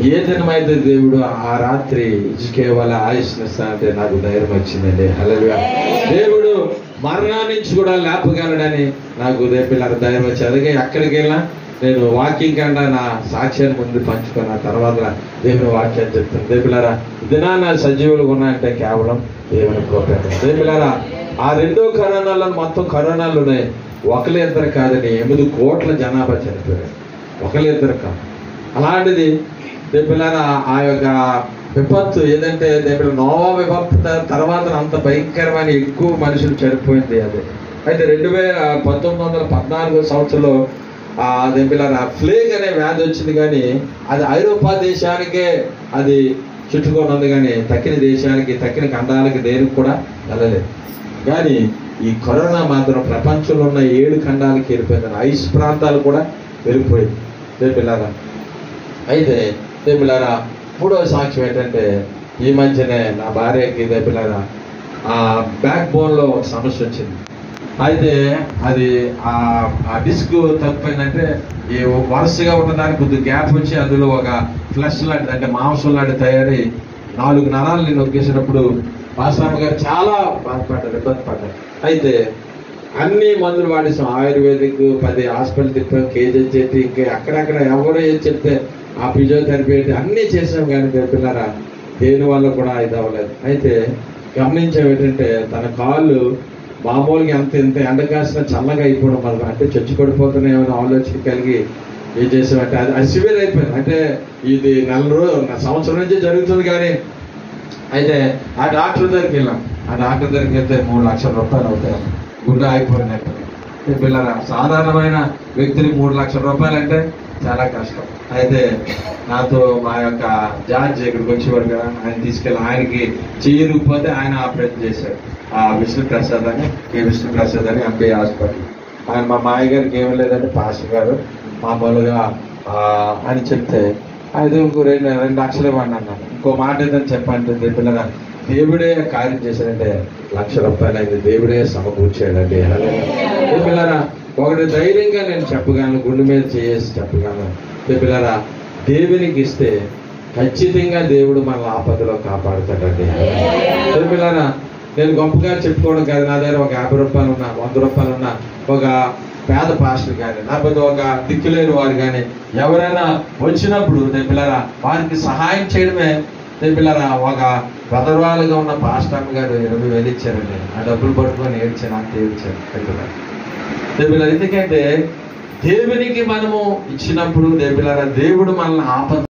ఏ దినమైతే దేవుడు ఆ రాత్రి కేవల ఆయుష్నిస్తానంటే నాకు ధైర్యం వచ్చిందండి. హల్లెలూయా. దేవుడు మరణం నుంచి కూడా లేపగలడని నాకు రేపిల్లారా ధైర్యం వచ్చింది. అందుకే ఎక్కడికి వెళ్ళినా నేను వాకింగ్ కన్నా నా సాక్ష్యాన్ని ముందు పంచుకున్న తర్వాత దేవుని వాక్యాన్ని చెప్తాను. రేపిల్లారా దినాన సజీవులుగా ఉన్నాయంటే కేవలం దేవుని కృప. రేపిల్లారా ఆ రెండో కరోనాలో మొత్తం కరోనాలు ఉన్నాయి. ఒకరి ఇద్దరు కాదని 8 కోట్ల జనాభా చనిపోయారు. ఒకరి ఇద్దరు కాదు. అలాంటిది రేపిల్లారా ఆ యొక్క విపత్తు ఏదంటే రేపు నోవా విపత్తు తర్వాత అంత భయంకరమైన ఎక్కువ మనుషులు చనిపోయింది. అది అయితే 1914 సంవత్సరంలో రేపిల్లారా ఫ్లేగ్ అనే వ్యాధి వచ్చింది. కానీ అది ఐరోపా దేశానికే అది చుట్టుకొని ఉంది. కానీ తక్కిన దేశానికి తక్కిన ఖండాలకి దేనికి కూడా వెళ్ళలేదు. కానీ ఈ కరోనా మాత్రం ప్రపంచంలో ఉన్న 7 ఖండాలకి వెళ్ళిపోయింది. ఐస్ ప్రాంతాలు కూడా వెళ్ళిపోయింది రేపిల్లారా. అయితే రేపిల్లారా మూడవ సాక్ష్యం ఏంటంటే ఈ మధ్యనే నా భార్యకి రేపిల్లారా బ్యాక్ బోన్లో సమస్య వచ్చింది. అయితే అది ఆ డిస్క్ తప్పిపోయిందంటే ఈ వరుసగా ఉన్నదానికి కొద్దిగా గ్యాప్ వచ్చి అందులో ఒక ఫ్లెష్ లాంటిది అంటే మాంసం లాంటి తయారై 4 నరాలని నొక్కేసినప్పుడు పాస్వామి గారు చాలా బాధపడ్డారు, ఇబ్బంది పడ్డారు. అయితే అన్ని మందులు వాడేసాం. ఆయుర్వేదిక్ 10 హాస్పిటల్ తిప్పాం, కేజీ చెప్పి ఇంకా అక్కడక్కడ ఎవరో ఏది చెప్తే ఆ ఫిజియోథెరపీ అన్నీ చేసాం. కానీ పిల్లరా దేని వల్ల కూడా ఇది అవ్వలేదు. అయితే గమనించాం ఏంటంటే తన కాళ్ళు మామూలుగా ఇంత ఎండ కాసిన చల్లగా అయిపోవడం వల్ల అంటే చచ్చి పడిపోతున్నాయేమో ఆలోచన కలిగి ఏం చేసామంటే అది సివియర్ అయిపోయింది. అంటే ఇది సంవత్సరం నుంచి జరుగుతుంది. కానీ అయితే ఆ డాక్టర్ దగ్గరికి వెళ్ళాం. ఆ డాక్టర్ దగ్గరికి వెళ్తే 3 లక్షల రూపాయలు అవుతాయి. గుండె ఆగిపోయినట్టు. పిల్లరా సాధారణమైన వ్యక్తికి 3 లక్షల రూపాయలు అంటే చాలా కష్టం. అయితే నాతో మా యొక్క జార్జ్ ఇక్కడికి వచ్చేవాడు కదా, ఆయన తీసుకెళ్ళి ఆయనకి చేయకపోతే ఆయన ఆపరేషన్ చేశాడు. ఆ విష్ణుప్రసాద్ అని ఎంపీ హాస్పిటల్. ఆయన మా మాయ గారికి ఏమీ లేదంటే పాస్టర్ గారు మామూలుగా అని చెప్తే అయితే ఇంకో 2 లక్షలు ఇవ్వండి అన్నాను. ఇంకో మాట ఏదని చెప్పంటే పిల్లగా దేవుడే కార్యం చేశాడంటే 1 లక్ష రూపాయలు అయితే దేవుడే సమకూర్చాడండి. పిల్లరా ఒకటి ధైర్యంగా నేను చెప్పగలను, గుండె మీద చేసి చెప్పగలను. పిల్లరా దేవునికి ఇస్తే ఖచ్చితంగా దేవుడు మన ఆపదలో కాపాడుతాడండి. పిల్లరా నేను గొప్పగా చెప్పుకోవడం కాదు. నా దగ్గర ఒక 50 రూపాయలు ఉన్నా, 100 రూపాయలు ఉన్నా, ఒక పేద పాస్టర్ కానీ లేకపోతే ఒక దిక్కులేని వారు కానీ ఎవరైనా వచ్చినప్పుడు పిల్లరా వారికి సహాయం చేయడమే. పిల్లరా ఒక బదర్వాలుగా ఉన్న పాస్టర్ గారు 20,000 ఇచ్చారండి. ఆ డబ్బులు పట్టుకొని ఏడ్చాను, అంత ఏడ్చాను పిల్లలు. ఎందుకంటే దేవునికి మనము ఇచ్చినప్పుడు పిల్లరా దేవుడు మనల్ని